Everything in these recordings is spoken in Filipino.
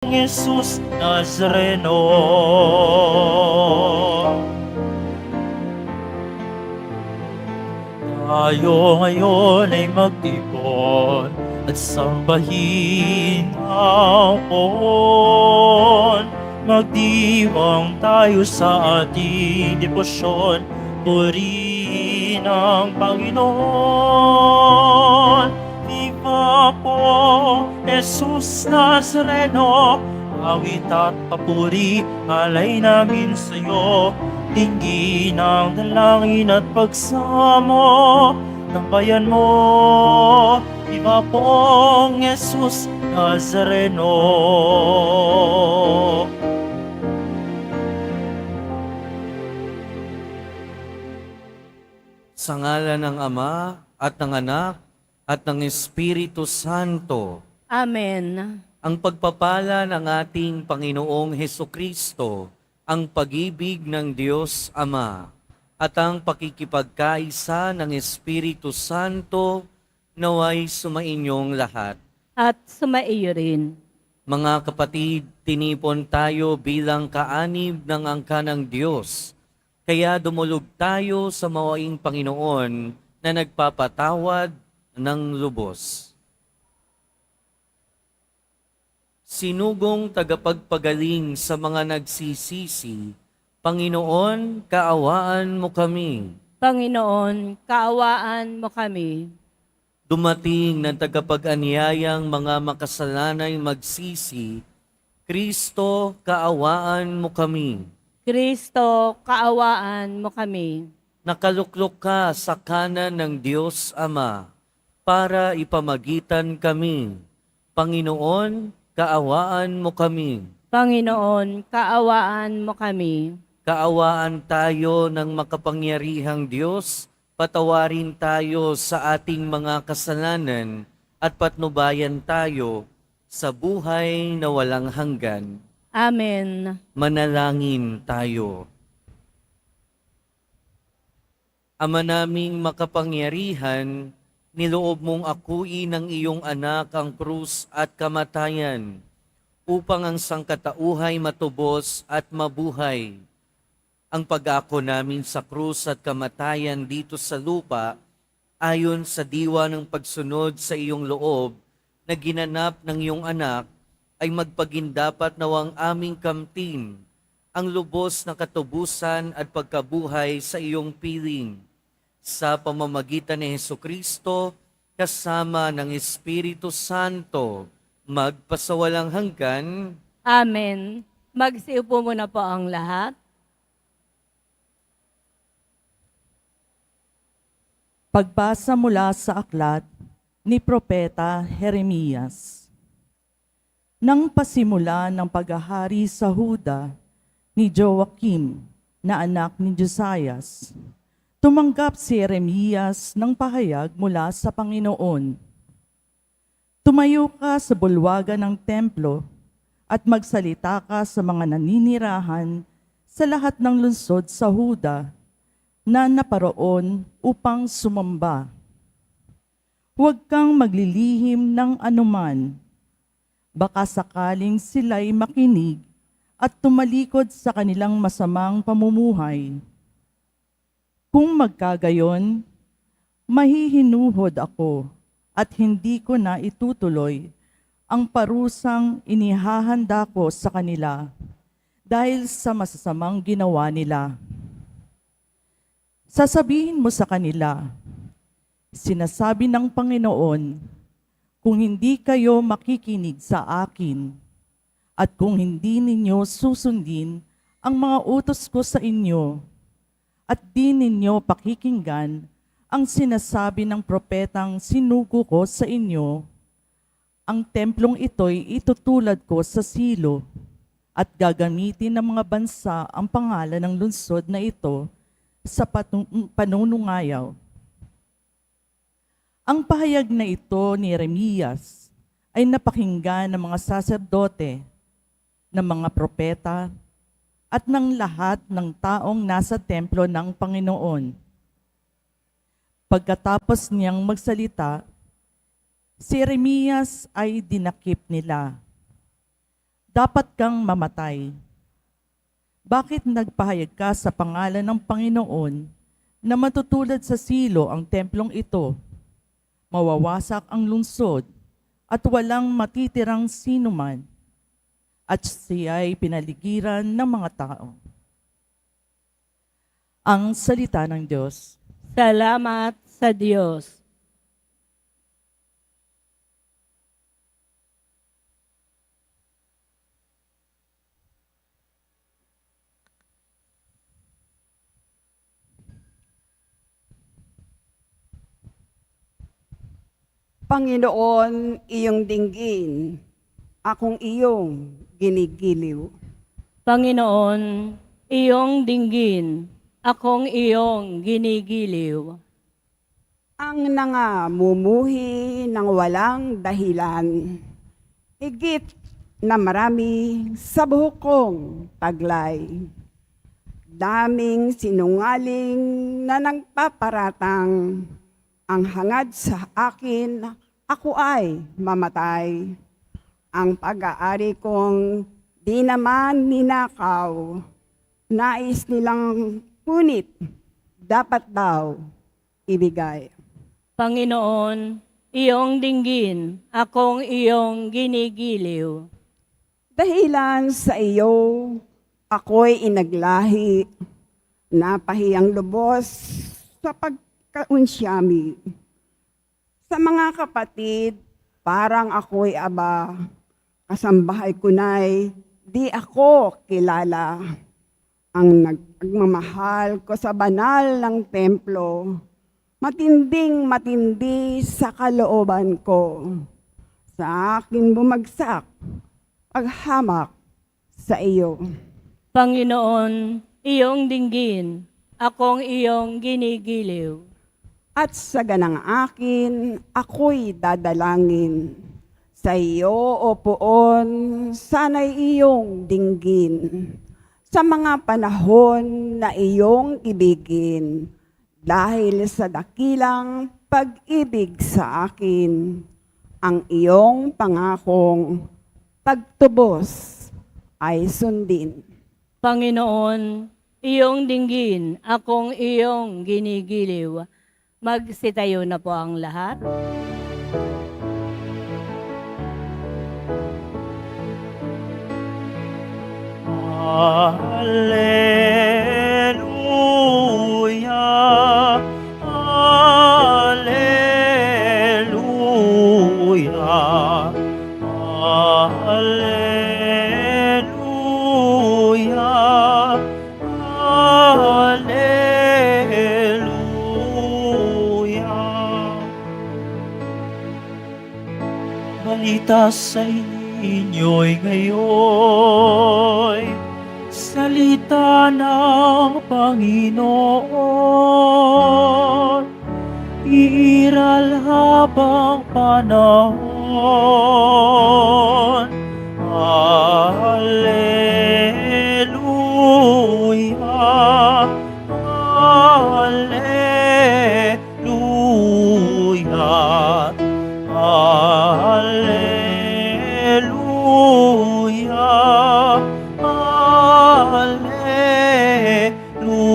Jesus Nazareno. Tayo ngayon ay magtipon at sambahin ang poon. Magdiwang tayo sa ating debosyon, purihin ang Panginoon. Viva po, Jesus Nazareno, awit at papuri, alay namin sa'yo. Tingin ang dalangin at pagsamo ng bayan mo. Viva pong Jesus Nazareno. Sa ngalan ng Ama at ng Anak at ng Espiritu Santo, Amen. ang pagpapala ng ating Panginoong Hesukristo, ang pag-ibig ng Diyos Ama, at ang pakikipagkaisa ng Espiritu Santo naway sumainyong lahat. At sumaiyo rin. Mga kapatid, tinipon tayo bilang kaanib ng angka ng Diyos. Kaya dumulog tayo sa mawaing Panginoon na nagpapatawad ng lubos. Sinugong tagapagpagaling sa mga nagsisisi, Panginoon, kaawaan mo kami. Panginoon, kaawaan mo kami. Dumating ng tagapag-anyayang mga makasalanay magsisi, Kristo, kaawaan mo kami. Kristo, kaawaan mo kami. Nakaluklok ka sa kanan ng Diyos Ama para ipamagitan kami. Panginoon, kaawaan mo kami. Panginoon, kaawaan mo kami. Kaawaan tayo ng makapangyarihang Diyos, patawarin tayo sa ating mga kasalanan at patnubayan tayo sa buhay na walang hanggan. Amen. Manalangin tayo. Ama naming makapangyarihan, niloob mong akuin ng iyong anak ang krus at kamatayan, upang ang sangkatauhay matubos at mabuhay. Ang pag-ako namin sa krus at kamatayan dito sa lupa, ayon sa diwa ng pagsunod sa iyong loob na ginanap ng iyong anak, ay magpagindapat nawang aming kamtin ang lubos na katubusan at pagkabuhay sa iyong piling. Sa pamamagitan ni Hesukristo, kasama ng Espiritu Santo, magpasawalang hanggan. Amen. Magsiupo muna po ang lahat. Pagbasa mula sa aklat ni Propeta Jeremias. Nang pasimula ng paghahari sa Huda ni Joakim na anak ni Josias, tumanggap si Jeremias ng pahayag mula sa Panginoon. Tumayo ka sa bulwagan ng templo at magsalita ka sa mga naninirahan sa lahat ng lungsod sa Huda na naparoon upang sumamba. Huwag kang maglilihim ng anuman. Baka sakaling sila'y makinig at tumalikod sa kanilang masamang pamumuhay. Kung magkagayon, mahihinuhod ako at hindi ko na itutuloy ang parusang inihahanda ko sa kanila dahil sa masasamang ginawa nila. Sasabihin mo sa kanila, sinasabi ng Panginoon, kung hindi kayo makikinig sa akin at kung hindi ninyo susundin ang mga utos ko sa inyo at di ninyo pakikinggan ang sinasabi ng propetang sinugo ko sa inyo, ang templong ito'y itutulad ko sa silo at gagamitin ng mga bansa ang pangalan ng lungsod na ito sa panunungayaw. Ang pahayag na ito ni Jeremias ay napakinggan ng mga saserdote, ng mga propeta, at ng lahat ng taong nasa templo ng Panginoon. Pagkatapos niyang magsalita, si Jeremias ay dinakip nila. dapat kang mamatay. Bakit nagpahayag ka sa pangalan ng Panginoon na matutulad sa silo ang templong ito? Mawawasak ang lungsod at walang matitirang sinuman, at siya'y pinaligiran ng mga tao. Ang salita ng Diyos. Salamat sa Diyos. Panginoon, iyong dinggin, akong iyong ginigiliw. Panginoon, iyong dinggin, akong iyong ginigiliw. Ang nangamumuhi ng walang dahilan, higit na marami sa buhok kong taglay. Daming sinungaling na nagpaparatang, ang hangad sa akin, ako ay mamatay. Ang pag-aari kong di naman ninakaw, nais nilang punit, dapat daw ibigay. Panginoon, iyong dinggin, akong iyong ginigiliw. Dahilan sa iyo, ako'y inaglahi, napahiyang lubos sa pagkaunsyami. Sa mga kapatid, parang ako'y aba, kasambahay ko na'y di ako kilala. Ang nagmamahal ko sa banal ng templo, matinding matindi sa kalooban ko. Sa akin bumagsak, paghamak sa iyo. Panginoon, iyong dinggin, akong iyong ginigiliw. At sa ganang akin, ako'y dadalangin. Sa iyo, O Poon, sana'y iyong dinggin. Sa mga panahon na iyong ibigin, dahil sa dakilang pag-ibig sa akin, ang iyong pangakong pagtubos ay sundin. Panginoon, iyong dinggin, akong iyong ginigiliw. Magsitayo na po ang lahat. Alleluia, alleluia, alleluia, alleluia. Balita sa inyo'y ngayon, salita ng Panginoon, iral habang panahon. Alleluia, alleluia, alleluia, alleluia.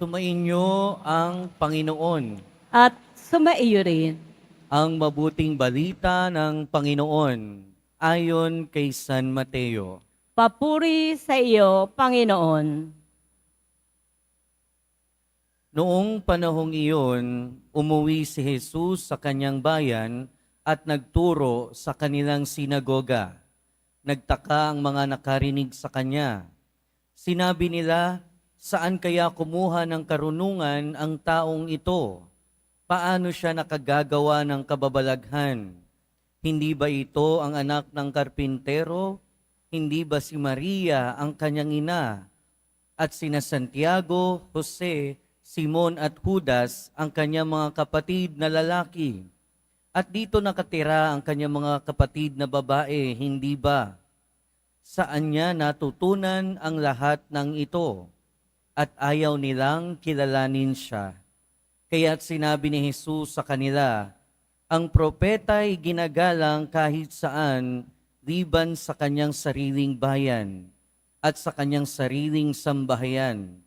Sumainyo ang Panginoon. At sumaiyo rin. Ang mabuting balita ng Panginoon ayon kay San Mateo. Papuri sa iyo, Panginoon. Noong panahong iyon, umuwi si Jesus sa kanyang bayan at nagturo sa kanilang sinagoga. Nagtaka ang mga nakarinig sa kanya. Sinabi nila, saan kaya kumuha ng karunungan ang taong ito? Paano siya nakagagawa ng kababalaghan? Hindi ba ito ang anak ng karpintero? Hindi ba si Maria ang kanyang ina? At sina Santiago, Jose, Simon at Judas ang kanyang mga kapatid na lalaki? At dito nakatira ang kanyang mga kapatid na babae, hindi ba? Saan niya natutunan ang lahat ng ito? At ayaw nilang kilalanin siya. Kaya't sinabi ni Jesus sa kanila, Ang propeta'y ginagalang kahit saan, liban sa kanyang sariling bayan at sa kanyang sariling sambahayan.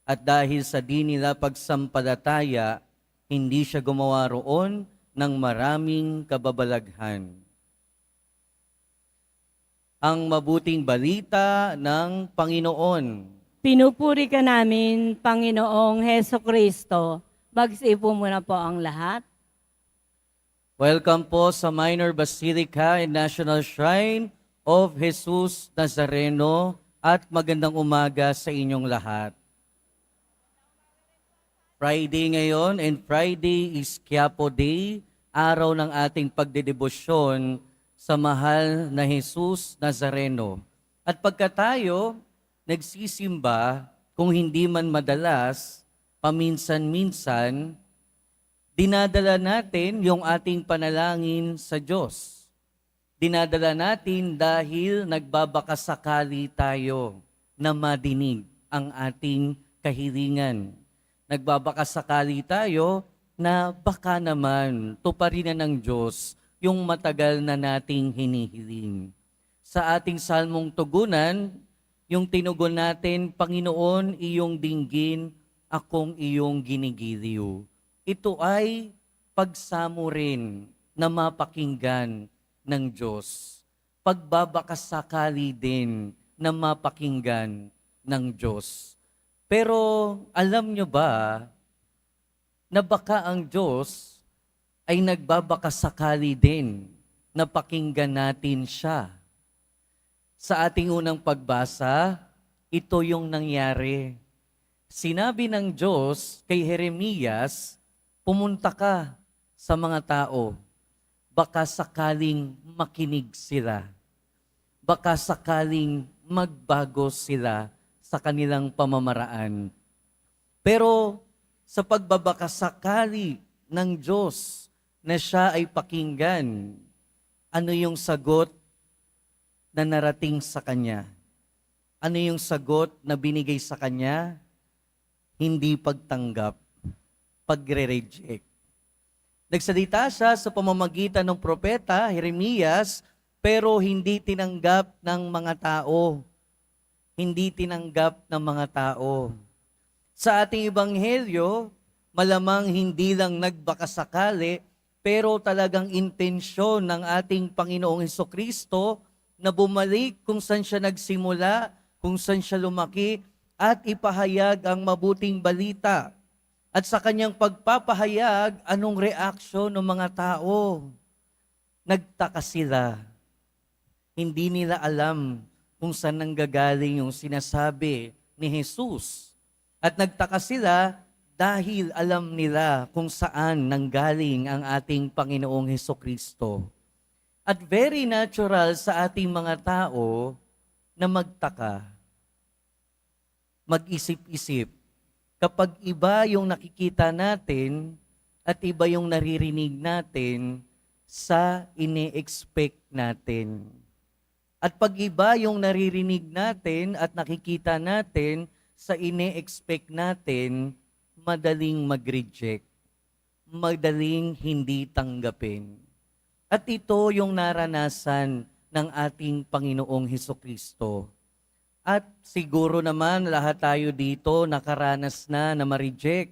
At dahil sa di nila pagsampalataya, hindi siya gumawa roon ng maraming kababalaghan. Ang mabuting balita ng Panginoon. Pinupuri ka namin, Panginoong Heso Kristo. Magsipo muna po ang lahat. Welcome po sa Minor Basilica and National Shrine of Jesus Nazareno at magandang umaga sa inyong lahat. Friday ngayon, and Friday is Quiapo Day, araw ng ating pagdedebosyon sa mahal na Jesus Nazareno. At pagka tayo nagsisimba, kung hindi man madalas, paminsan-minsan, dinadala natin yung ating panalangin sa Diyos. Dinadala natin dahil nagbabakasakali tayo na madinig ang ating kahilingan. Nagbabakasakali tayo na baka naman tuparin na ng Diyos yung matagal na nating hinihiling. Sa ating salmong tugunan, yung tinugon natin, Panginoon, iyong dinggin, akong iyong ginigiliw. Ito ay pagsamo rin na mapakinggan ng Diyos. Pagbabakasakali din na mapakinggan ng Diyos. Pero alam nyo ba na baka ang Diyos ay nagbabakasakali din na pakinggan natin siya? Sa ating unang pagbasa, ito yung nangyari. Sinabi ng Diyos kay Jeremias, pumunta ka sa mga tao, baka sakaling makinig sila. Baka sakaling magbago sila sa kanilang pamamaraan. Pero sa pagbabakasakali ng Diyos na siya ay pakinggan, ano yung sagot na narating sa Kanya? Ano yung sagot na binigay sa Kanya? Hindi pagtanggap, pagre-reject. Nagsalita siya sa pamamagitan ng propeta, Jeremias, pero hindi tinanggap ng mga tao. Hindi tinanggap ng mga tao. Sa ating ebanghelyo, malamang hindi lang nagbakasakali, pero talagang intensyon ng ating Panginoong Hesukristo na bumalik kung saan siya nagsimula, kung saan siya lumaki, at ipahayag ang mabuting balita. At sa kanyang pagpapahayag, anong reaksyon ng mga tao? Nagtaka sila. Hindi nila alam kung saan nanggagaling yung sinasabi ni Jesus. At nagtaka sila dahil alam nila kung saan nanggaling ang ating Panginoong Hesukristo. At very natural sa ating mga tao na magtaka, mag-isip-isip. Kapag iba yung nakikita natin at iba yung naririnig natin sa ine-expect natin. At pag iba yung naririnig natin at nakikita natin sa ine-expect natin, madaling mag-reject, madaling hindi tanggapin. At ito yung naranasan ng ating Panginoong Hesukristo. At siguro naman lahat tayo dito nakaranas na ma-reject.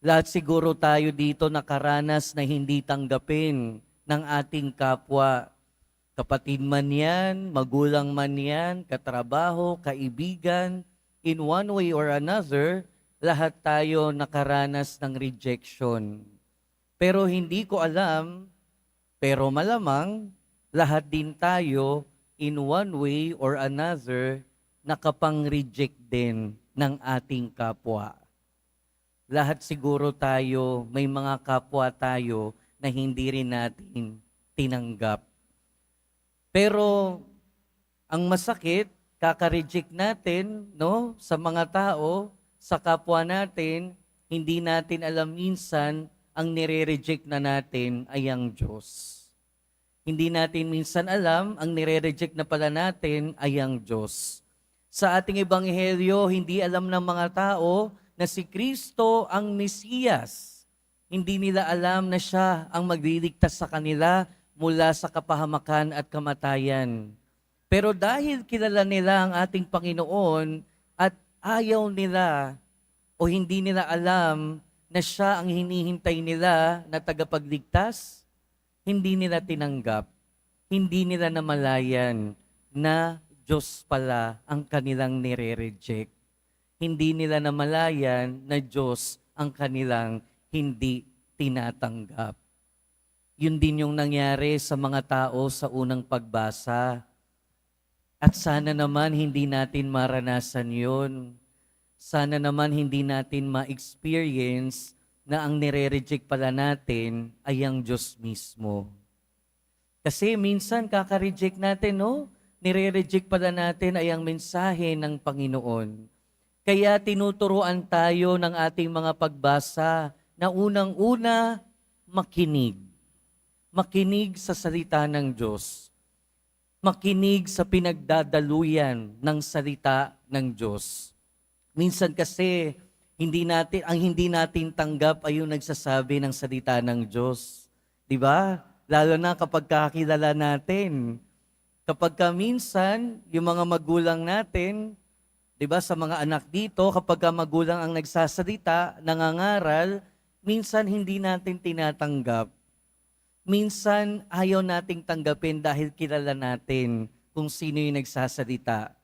Lahat siguro tayo dito nakaranas na hindi tanggapin ng ating kapwa. Kapatid man yan, magulang man yan, katrabaho, kaibigan, in one way or another, lahat tayo nakaranas ng rejection. Pero hindi ko alam, pero malamang, lahat din tayo in one way or another nakapang-reject din ng ating kapwa. Lahat siguro tayo, may mga kapwa tayo na hindi rin natin tinanggap. Pero ang masakit, kaka-reject natin no, sa mga tao, sa kapwa natin, hindi natin alam minsan ang nire-reject na natin ay ang Diyos. Hindi natin minsan alam ang nire-reject na pala natin ay ang Diyos. Sa ating ebanghelyo, hindi alam ng mga tao na si Kristo ang Mesiyas. Hindi nila alam na siya ang magliligtas sa kanila mula sa kapahamakan at kamatayan. Pero dahil kilala nila ang ating Panginoon at ayaw nila o hindi nila alam na siya ang hinihintay nila na tagapagligtas, hindi nila tinanggap, hindi nila namalayan na Diyos pala ang kanilang nire-reject. Hindi nila namalayan na Diyos ang kanilang hindi tinatanggap. Yun din yung nangyari sa mga tao sa unang pagbasa. At sana naman hindi natin maranasan yun. Sana naman hindi natin ma-experience na ang nire-reject pala natin ay ang Diyos mismo. Kasi minsan kaka-reject natin, no? Nire-reject pala natin ay ang mensahe ng Panginoon. Kaya tinuturuan tayo ng ating mga pagbasa na unang-una, makinig. Makinig sa salita ng Diyos. Makinig sa pinagdadaluyan ng salita ng Diyos. Minsan kasi, ang hindi natin tanggap ay yung nagsasabi ng salita ng Diyos. Di ba? Lalo na kapag kakilala natin. Kapag minsan, yung mga magulang natin, di ba, sa mga anak dito, kapag magulang ang nagsasalita, nangangaral, minsan hindi natin tinatanggap. Minsan ayaw nating tanggapin dahil kilala natin kung sino yung nagsasalita.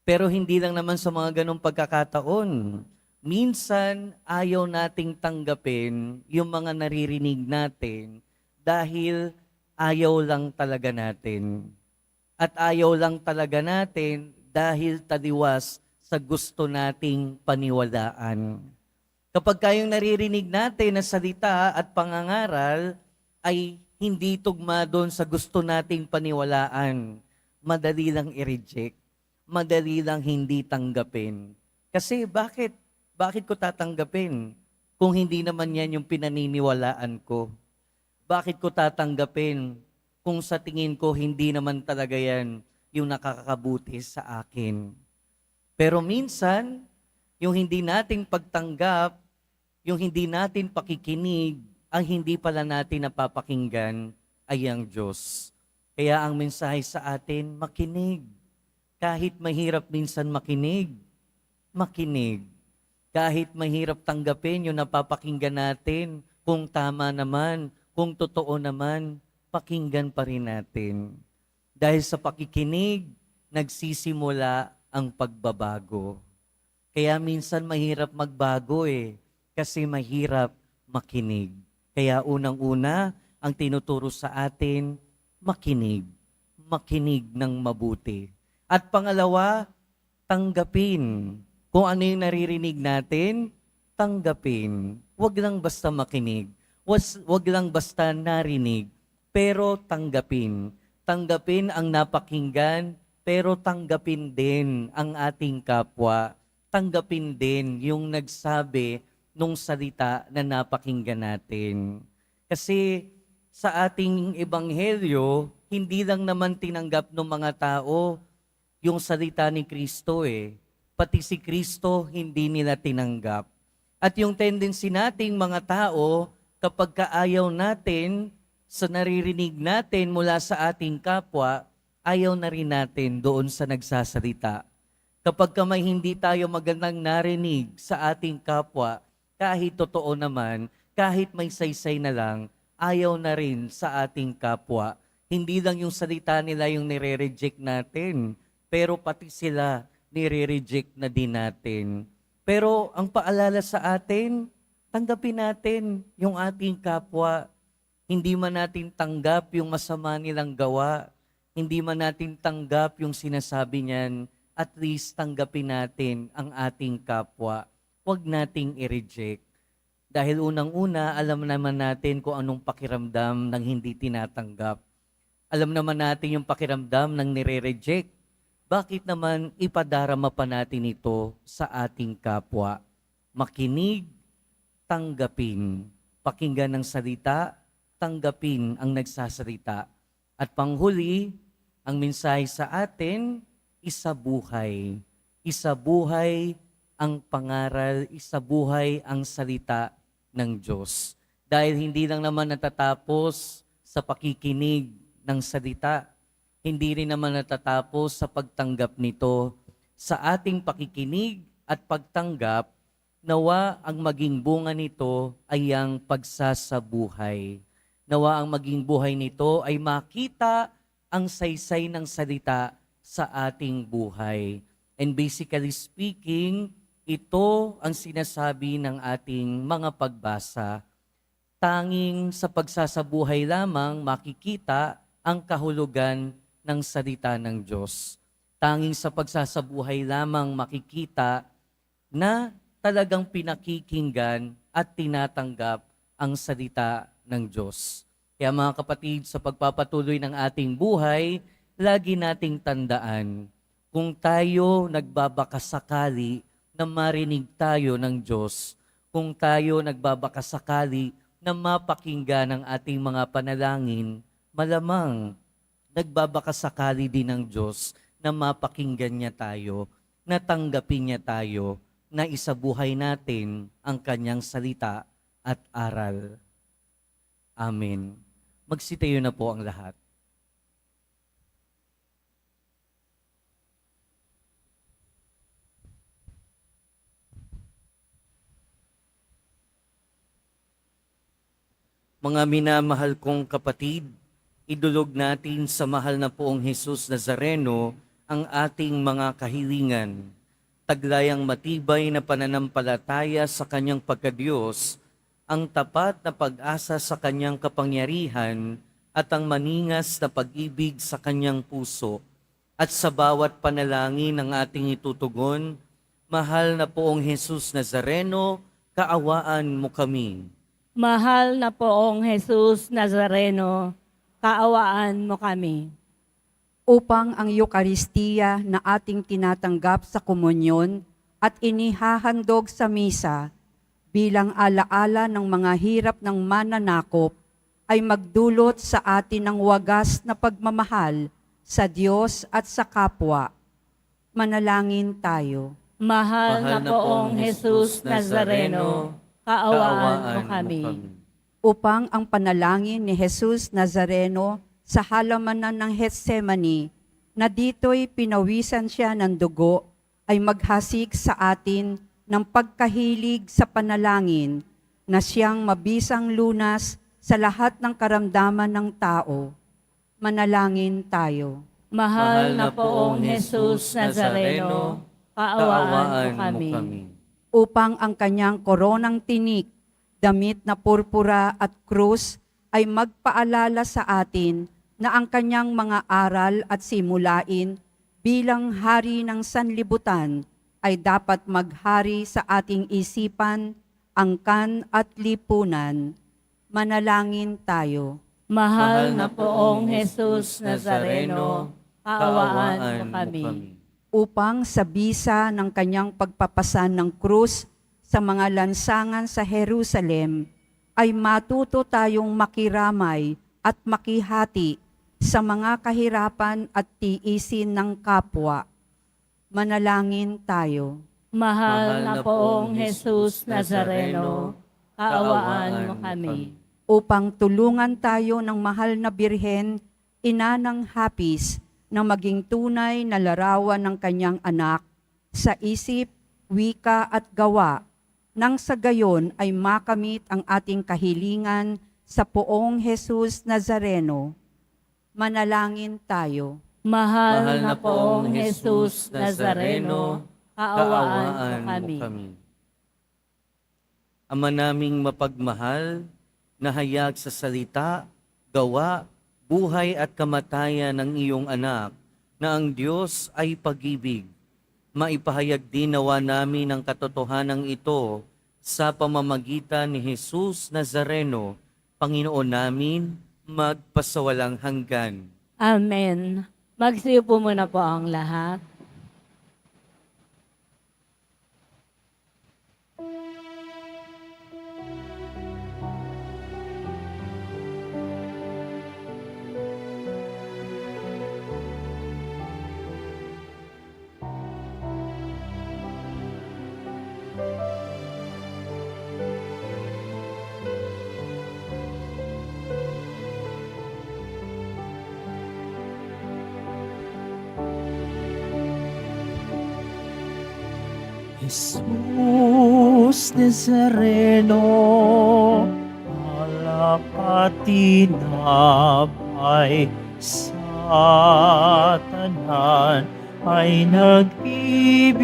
Pero hindi lang naman sa mga ganong pagkakataon. Minsan ayaw nating tanggapin yung mga naririnig natin dahil ayaw lang talaga natin. At ayaw lang talaga natin dahil taliwas sa gusto nating paniwalaan. Kapag kayong naririnig natin na salita at pangangaral ay hindi tugma doon sa gusto nating paniwalaan, madali lang i-reject, madali lang hindi tanggapin. Kasi bakit ko tatanggapin kung hindi naman yan yung pinaniniwalaan ko? Bakit ko tatanggapin kung sa tingin ko hindi naman talaga yan yung nakakabuti sa akin? Pero minsan, yung hindi nating pagtanggap, yung hindi natin pakikinig, ang hindi pala natin napapakinggan ay ang Diyos. Kaya ang mensahe sa atin, makinig. Kahit mahirap minsan makinig, makinig. Kahit mahirap tanggapin yung napapakinggan natin, kung tama naman, kung totoo naman, pakinggan pa rin natin. Dahil sa pakikinig, nagsisimula ang pagbabago. Kaya minsan mahirap magbago kasi mahirap makinig. Kaya unang-una, ang tinuturo sa atin, makinig. Makinig ng mabuti. At pangalawa, tanggapin. Kung ano yung naririnig natin, tanggapin. Huwag lang basta makinig. Huwag lang basta narinig, pero tanggapin. Tanggapin ang napakinggan, pero tanggapin din ang ating kapwa. Tanggapin din yung nagsabi nung salita na napakinggan natin. Kasi sa ating ebanghelyo, hindi lang naman tinanggap ng mga tao yung salita ni Kristo Pati si Kristo hindi nila tinanggap. At yung tendency nating mga tao, kapag kaayaw natin sa naririnig natin mula sa ating kapwa, ayaw na rin natin doon sa nagsasalita. Kapag may hindi tayo magandang narinig sa ating kapwa, kahit totoo naman, kahit may saysay na lang, ayaw na rin sa ating kapwa. Hindi lang yung salita nila yung nire-reject natin, pero pati sila nire-reject na din natin. Pero ang paalala sa atin, tanggapin natin yung ating kapwa. Hindi man natin tanggap yung masama nilang gawa. Hindi man natin tanggap yung sinasabi niyan. At least tanggapin natin ang ating kapwa. Huwag nating i-reject. Dahil unang-una, alam naman natin kung anong pakiramdam ng hindi tinatanggap. Alam naman natin yung pakiramdam ng nire-reject. Bakit naman ipadarama pa natin ito sa ating kapwa? Makinig, tanggapin. Pakinggan ng salita, tanggapin ang nagsasalita. At panghuli, ang mensahe sa atin, isabuhay. Isabuhay ang pangaral, isabuhay ang salita ng Diyos. Dahil hindi lang naman natatapos sa pakikinig ng salita, hindi rin naman natatapos sa pagtanggap nito. Sa ating pakikinig at pagtanggap, nawa ang maging bunga nito ay ang pagsasabuhay. Nawa ang maging buhay nito ay makita ang saysay ng salita sa ating buhay. And basically speaking, ito ang sinasabi ng ating mga pagbasa. Tanging sa pagsasabuhay lamang makikita ang kahulugan ng salita ng Diyos. Tanging sa pagsasabuhay lamang makikita na talagang pinakikinggan at tinatanggap ang salita ng Diyos. Kaya mga kapatid, sa pagpapatuloy ng ating buhay, lagi nating tandaan, kung tayo nagbabakasakali na marinig tayo ng Diyos, kung tayo nagbabakasakali na mapakinggan ang ating mga panalangin, malamang nagbabakasakali din ng Diyos na mapakinggan niya tayo, na tanggapin niya tayo, na isabuhay natin ang kanyang salita at aral. Amen. Magsitayo na po ang lahat. Mga minamahal kong kapatid, idulog natin sa mahal na poong Jesus Nazareno ang ating mga kahilingan. Taglayang matibay na pananampalataya sa kanyang pagkadiyos, ang tapat na pag-asa sa kanyang kapangyarihan at ang maningas na pag-ibig sa kanyang puso. At sa bawat panalangin ng ating itutugon, mahal na poong Jesus Nazareno, kaawaan mo kami. Mahal na poong Jesus Nazareno, kaawaan mo kami. Upang ang Eukaristiya na ating tinatanggap sa komunyon at inihahandog sa misa bilang alaala ng mga hirap ng mananakop ay magdulot sa atin ng wagas na pagmamahal sa Diyos at sa kapwa. Manalangin tayo. Mahal na poong Jesus Nazareno, kaawaan mo kami. Upang ang panalangin ni Jesus Nazareno sa halamanan ng Getsemani, na dito'y pinawisan siya ng dugo, ay maghasik sa atin ng pagkahilig sa panalangin na siyang mabisang lunas sa lahat ng karamdaman ng tao. Manalangin tayo. Mahal na poong Jesus Nazareno, kaawaan mo kami. Upang ang kanyang koronang tinik, damit na purpura at krus ay magpaalala sa atin na ang kanyang mga aral at simulain bilang hari ng sanlibutan ay dapat maghari sa ating isipan, angkan at lipunan. Manalangin tayo. Mahal na poong Jesus Nazareno, kaawaan mo kami. Upang sa bisa ng kanyang pagpapasan ng krus sa mga lansangan sa Jerusalem, ay matuto tayong makiramay at makihati sa mga kahirapan at tiisin ng kapwa. Manalangin tayo. Mahal na poong Jesus Nazareno, kaawaan mo kami. Upang tulungan tayo ng mahal na Birhen, ina ng hapis, na maging tunay na larawan ng kanyang anak sa isip, wika at gawa, nang sa gayon ay makamit ang ating kahilingan sa poong Jesus Nazareno. Manalangin tayo. Mahal na poong Jesus Nazareno, kaawaan mo kami. Ama naming mapagmahal, nahayag sa salita, gawa, buhay at kamatayan ng iyong anak, na ang Diyos ay pag-ibig. Maipahayag din nawa namin ang katotohanan ito sa pamamagitan ni Jesus Nazareno, Panginoon namin, magpasawalang hanggan. Amen. Magsiyo po muna po ang lahat. Jesus Nazareno, alak at tinapay sa tanan ay nagbibigay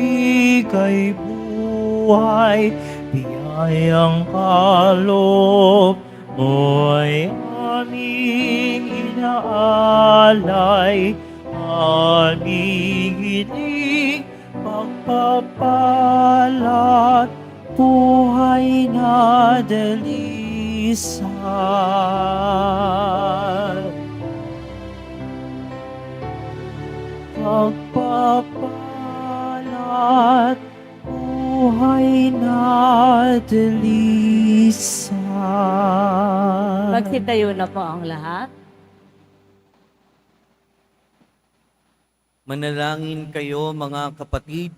buhay, biyayang kaloob mo'y aming inaalay, aming hiling pagpapalat, buhay na dalisay. Pagpapalat, buhay na dalisay. Magsitayo na po ang lahat. Manalangin kayo mga kapatid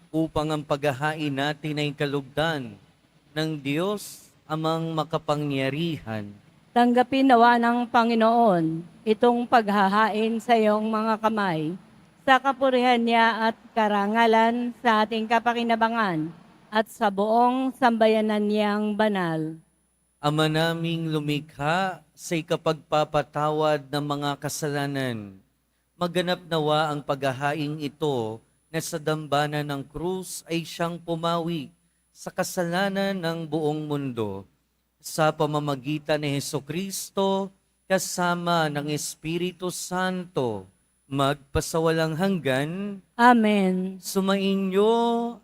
upang ang paghahain natin ay kalugdan ng Diyos amang makapangyarihan. Tanggapin nawa ng Panginoon itong paghahain sa iyong mga kamay, sa kapurihan niya at karangalan sa ating kapakinabangan at sa buong sambayanan niyang banal. Ama naming lumikha sa ikapagpapatawad ng mga kasalanan, maganap nawa ang paghahaing ito na sa dambana ng krus ay siyang pumawi sa kasalanan ng buong mundo. Sa pamamagitan ni Hesukristo, kasama ng Espiritu Santo, magpasawalang hanggan, Amen. sumainyo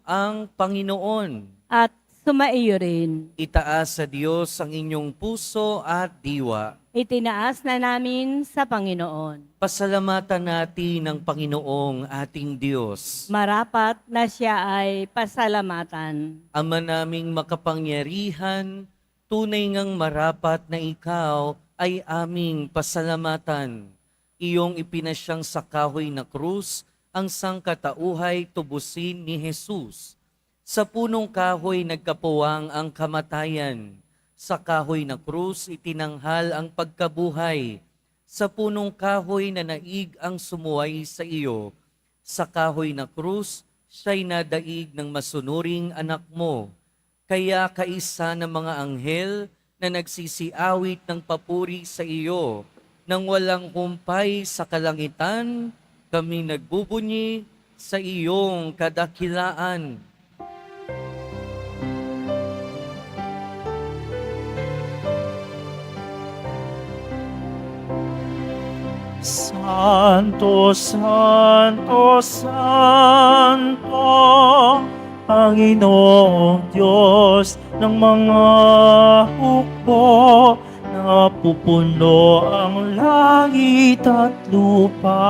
ang Panginoon. At sumaiyo rin. Itaas sa Diyos ang inyong puso at diwa. Itinaas na namin sa Panginoon. Pasalamatan natin ang Panginoong ating Diyos. Marapat na siya ay pasalamatan. Ama naming makapangyarihan, tunay ngang marapat na ikaw ay aming pasalamatan. Iyong ipinasyang sa kahoy na krus ang sangkatauhay tubusin ni Jesus. Sa punong kahoy nagkapuwang ang kamatayan. Sa kahoy na krus itinanghal ang pagkabuhay. Sa punong kahoy na naig ang sumuway sa iyo. Sa kahoy na krus, siya'y nadaig ng masunuring anak mo. Kaya kaisa ng mga anghel na nagsisiawit ng papuri sa iyo. Nang walang humpay sa kalangitan, kami nagbubunyi sa iyong kadakilaan. Santo, Santo, Santo, Panginoong Diyos ng mga hukbo, napupuno ang langit at lupa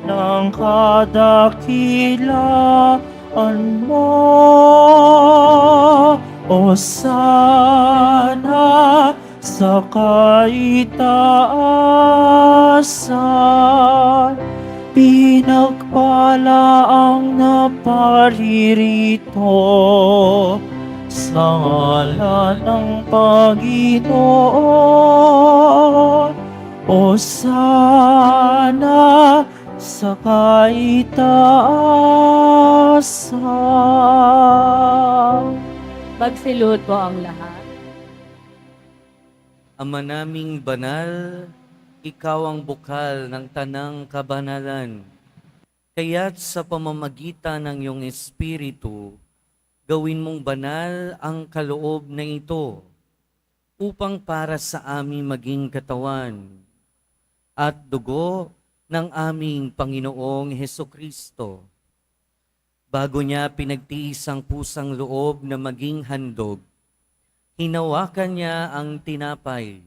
ng kadakilaan mo. O sana sa kaitaasan, pinagpala ang naparirito sa ngalan ng Panginoon. O sana sa kaitaasan. Magsilod po ang lahat. Ama naming banal, ikaw ang bukal ng tanang kabanalan. Kaya't sa pamamagitan ng iyong Espiritu, gawin mong banal ang kaloob na ito upang para sa aming maging katawan at dugo ng aming Panginoong Hesukristo. Bago niya pinagtiis ang pusang loob na maging handog, hinawakan niya ang tinapay,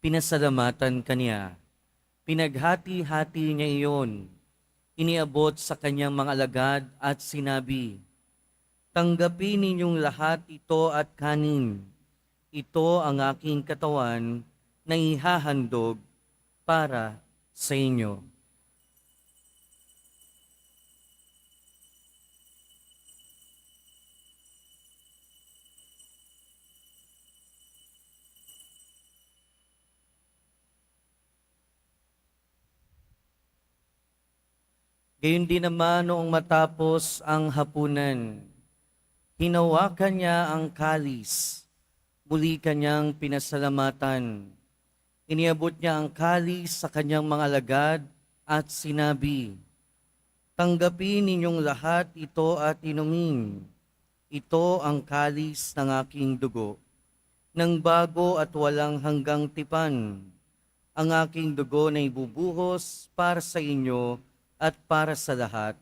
pinasalamatan kaniya, pinaghati-hati niya iyon, iniabot sa kanyang mga alagad at sinabi, "Tanggapin ninyong lahat ito at kanin. Ito ang aking katawan na ihahandog para sa inyo." Gayon din naman noong matapos ang hapunan, hinawakan niya ang kalis, muli kanyang pinasalamatan. Iniabot niya ang kalis sa kanyang mga alagad at sinabi, "Tanggapin ninyong lahat ito at inumin. Ito ang kalis ng aking dugo, ng bago at walang hanggang tipan. Ang aking dugo na ibubuhos para sa inyo at para sa lahat,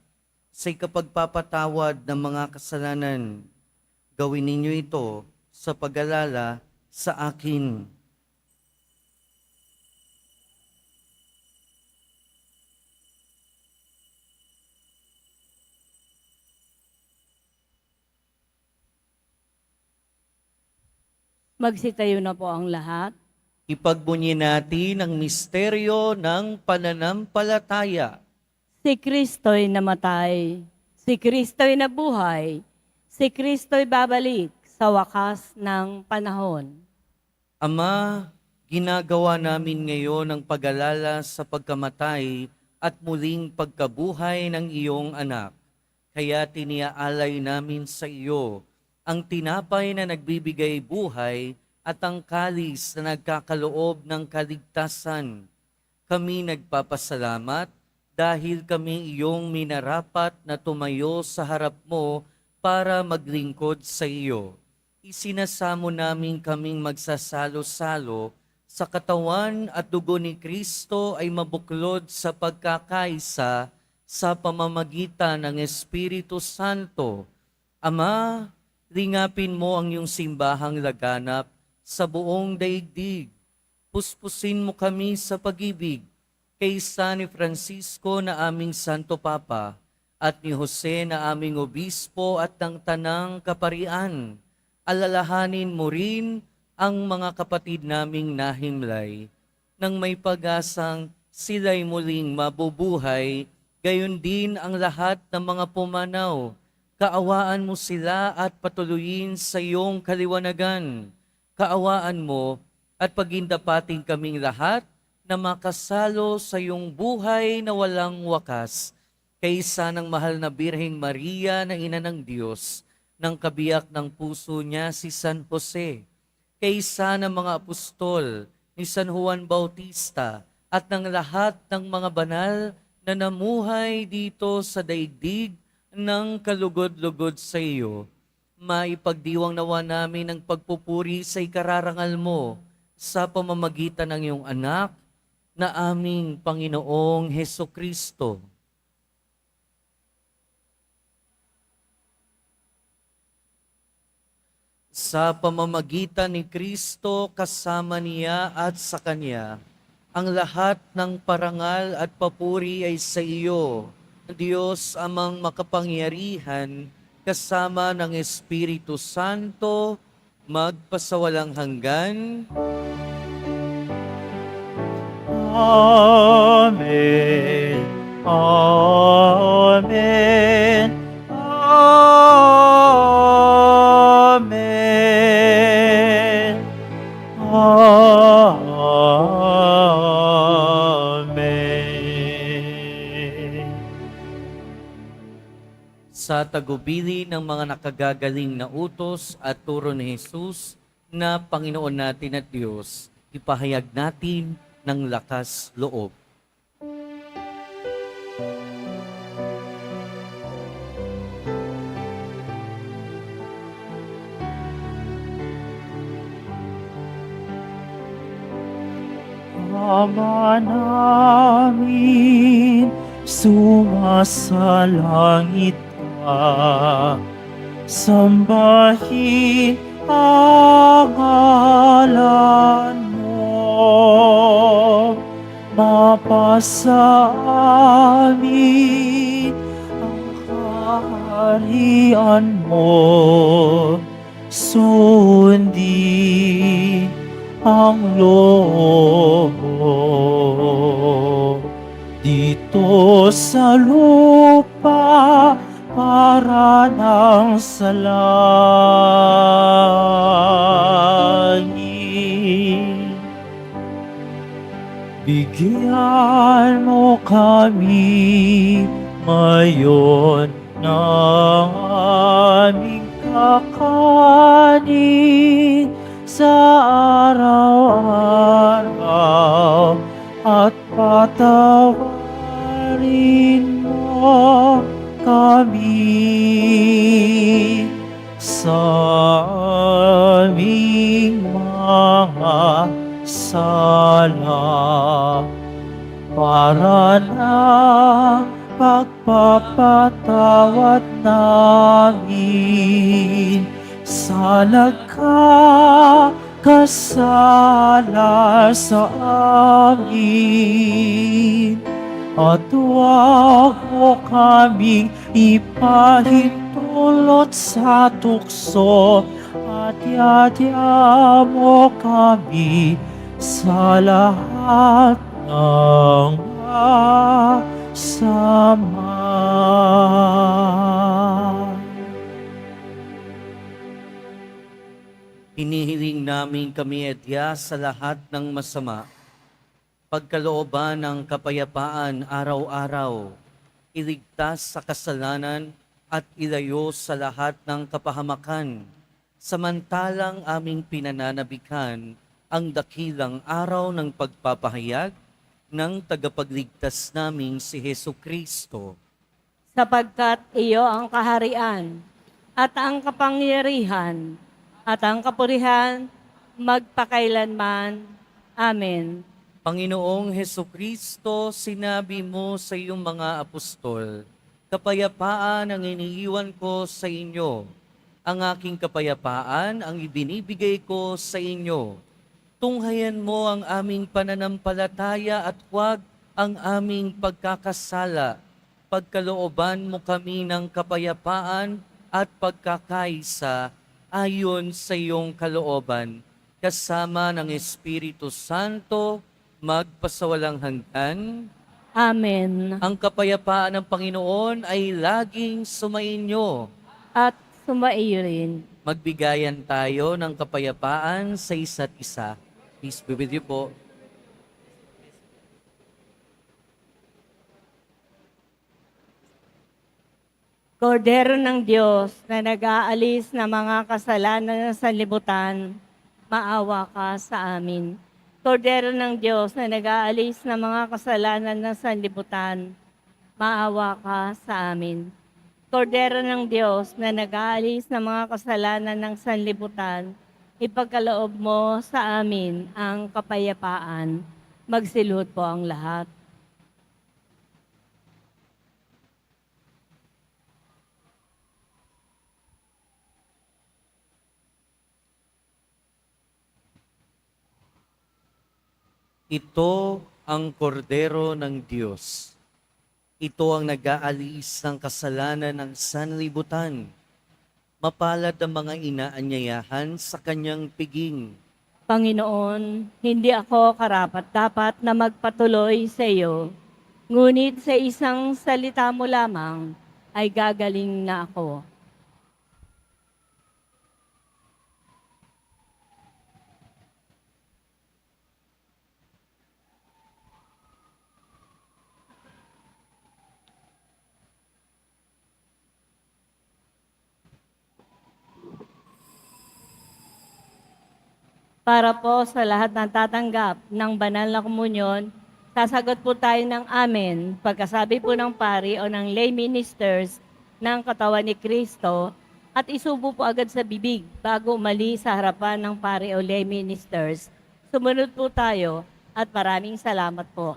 sa ikapagpapatawad ng mga kasalanan. Gawin ninyo ito sa pag-alala sa akin." Magsitayo na po ang lahat. Ipagbunyi natin ang misteryo ng pananampalataya. Si Kristo'y namatay, si Kristo'y nabuhay, si Kristo'y babalik sa wakas ng panahon. Ama, ginagawa namin ngayon ang pag-alala sa pagkamatay at muling pagkabuhay ng iyong anak. Kaya tiniaalay namin sa iyo ang tinapay na nagbibigay buhay at ang kalis na nagkakaloob ng kaligtasan. Kami nagpapasalamat dahil kami iyong minarapat na tumayo sa harap mo para maglingkod sa iyo. Isinasamo namin kaming magsasalo-salo sa katawan at dugo ni Kristo ay mabuklod sa pagkakaisa sa pamamagitan ng Espiritu Santo. Ama, lingapin mo ang iyong simbahang laganap sa buong daigdig. Puspusin mo kami sa pag-ibig kay San Francisco na aming Santo Papa at ni Jose na aming Obispo at ng Tanang Kaparian. Alalahanin mo rin ang mga kapatid naming nahimlay nang may pag-asang sila'y muling mabubuhay, gayon din ang lahat ng mga pumanaw. Kaawaan mo sila at patuloyin sa iyong kaliwanagan. Kaawaan mo at pagindapating kaming lahat na makasalo sa iyong buhay na walang wakas. Kaysa ng mahal na Birheng Maria na Ina ng Diyos, ng kabiyak ng puso niya si San Jose, kaysa ng mga apostol ni San Juan Bautista at ng lahat ng mga banal na namuhay dito sa daigdig ng kalugod-lugod sa iyo, maipagdiwang nawa namin ang pagpupuri sa ikararangal mo sa pamamagitan ng iyong anak na aming Panginoong Hesukristo. Sa pamamagitan ni Kristo, kasama niya at sa Kanya, ang lahat ng parangal at papuri ay sa iyo, Diyos amang makapangyarihan, kasama ng Espiritu Santo, magpasawalang hanggan. Amen. Amen. Amen. Amen. Sa tagubili ng mga nakagagaling na utos at turo ni Jesus na Panginoon natin at Diyos, ipahayag natin ng lakas loob. Ama namin, sumasalangit ka. Sambahin ang ngalan mo. Mapasa amin ang kaharian mo. Sundin ang loob mo dito sa lupa para ng sa langit. Bigyan mo kami ngayon na aming kakanin sa araw-araw at patawarin mo kami sa aming mga sala para na pagpapatawad namin sa nagkakasala sa amin. At huwag mo kaming ipahintulot sa tukso at yadya mo kami sa lahat ng sama. Hinihiling namin kami adya sa lahat ng masama, pagkalooban ng kapayapaan araw-araw, iligtas sa kasalanan at ilayo sa lahat ng kapahamakan, samantalang aming pinananabikan ang dakilang araw ng pagpapahayag ng tagapagligtas naming si Hesu Kristo. Sapagkat iyo ang kaharian at ang kapangyarihan at ang kapurihan magpakailanman. Amen. Panginoong Hesu Kristo, sinabi mo sa iyong mga apostol, kapayapaan ang iniiwan ko sa inyo. Ang aking kapayapaan ang ibinibigay ko sa inyo. Tunghayan mo ang aming pananampalataya at huwag ang aming pagkakasala. Pagkalooban mo kami ng kapayapaan at pagkakaisa ayon sa iyong kalooban, kasama ng Espiritu Santo, magpasawalang hanggan. Amen. Ang kapayapaan ng Panginoon ay laging sumainyo. At sumaiyo rin. Magbigayan tayo ng kapayapaan sa isa't isa. Peace be with you po. Kordero ng Diyos na nag-aalis ng mga kasalanan ng sanlibutan, maawa ka sa amin. Kordero ng Diyos na nag-aalis ng mga kasalanan ng sanlibutan, maawa ka sa amin. Kordero ng Diyos na nag-aalis ng mga kasalanan ng sanlibutan, ipagkaloob mo sa amin ang kapayapaan. Magsilhod po ang lahat. Ito ang kordero ng Diyos. Ito ang nag-aalis ng kasalanan ng sanlibutan. Mapalad ang mga inaanyayahan sa kanyang piging. Panginoon, hindi ako karapat-dapat na magpatuloy sa iyo, ngunit sa isang salita mo lamang ay gagaling na ako. Para po sa lahat ng tatanggap ng banal na komunyon, sasagot po tayo ng amen pagkasabi po ng pari o ng lay ministers ng katawan ni Kristo at isubo po agad sa bibig bago umalis sa harapan ng pari o lay ministers. Sumunod po tayo at maraming salamat po.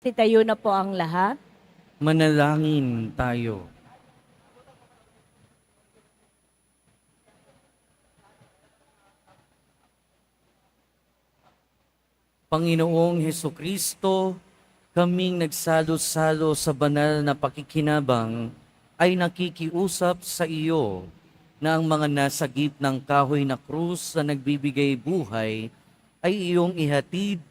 Sitayo na po ang lahat. Manalangin tayo. Panginoong Heso Kristo, kaming nagsalo-salo sa banal na pakikinabang ay nakikiusap sa iyo na ang mga nasagip ng kahoy na krus na nagbibigay buhay ay iyong ihatid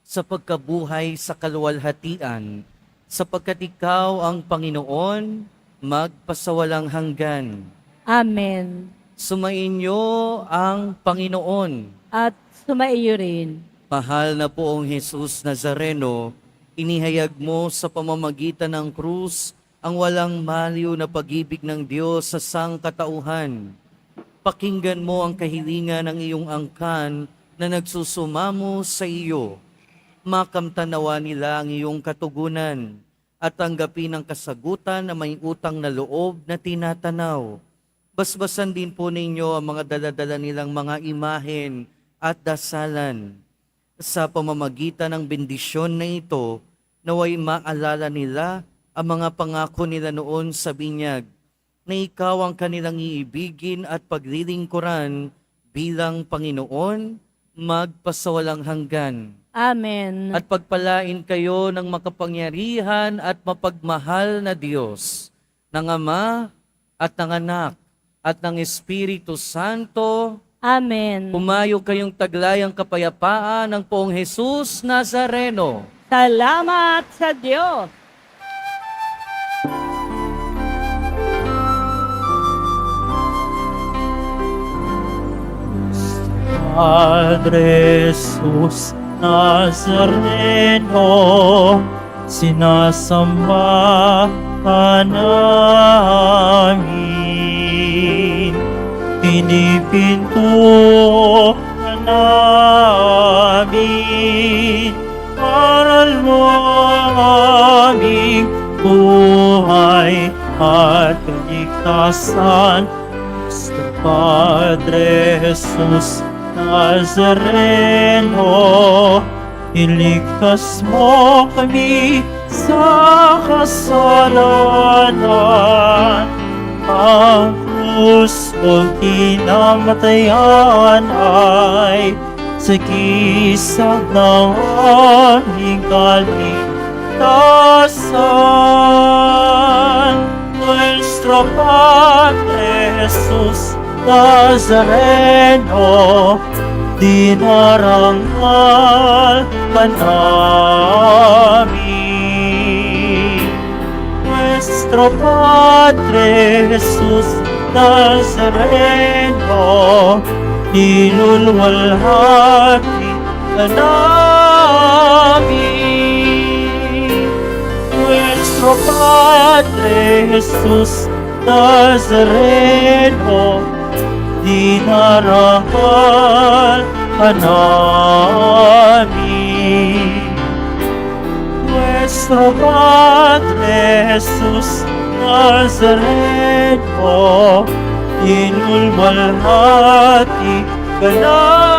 sa pagkabuhay sa kaluwalhatian, sapagkat ikaw ang Panginoon magpasawalang hanggan. Amen. Sumainyo ang Panginoon. At sumaiyo rin. Mahal na poong Jesus Nazareno, inihayag mo sa pamamagitan ng krus ang walang maliw na pag-ibig ng Diyos sa sangkatauhan. Pakinggan mo ang kahilingan ng iyong angkan na nagsusumamo sa iyo. Makamtanawa nila ang iyong katugunan at tanggapin ang kasagutan na may utang na loob na tinatanaw. Basbasan din po ninyo ang mga daladala nilang mga imahen at dasalan. Sa pamamagitan ng bendisyon na ito, naway maalala nila ang mga pangako nila noon sa binyag, na ikaw ang kanilang iibigin at paglilingkuran bilang Panginoon, magpasawalang hanggan. Amen. At pagpalain kayo ng makapangyarihan at mapagmahal na Diyos, ng Ama at ng Anak at ng Espiritu Santo. Amen. Pumayo kayong taglayang kapayapaan ng poong Jesus Nazareno. Salamat sa Diyos. Padre Jesus Nazareno, sinasamba ka namin. Pinipinto ka namin, aral mo aming buhay at kaligtasan. Cristo Padre Jesus Nazareno, iligtas mo kami sa kasalanan. Ang krus mong kinamatayan ay sagisag ng aming kaligtasan. Nuestro Padre Jesus Nazareno, dinarangal ka namin. Nuestro Padre Jesus Nazareno, nilulwalhati ka namin. Nuestro Padre Jesus Nazareno, dinarangal ka namin. Nuestro Padre Jesus Nazareno, inulmalhati ka namin.